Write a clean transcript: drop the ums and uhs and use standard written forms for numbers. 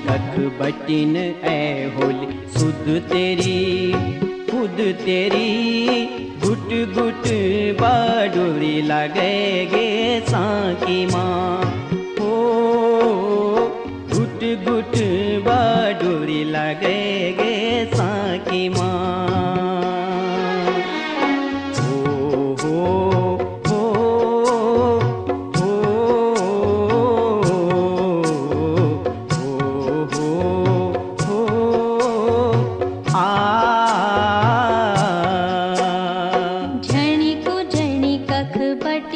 कख बटिन ऐ होली सुध तेरी खुद तेरी गुट गुट बाडोरी लगे गे साकी माँ हो गुट गुट बाडोरी लगे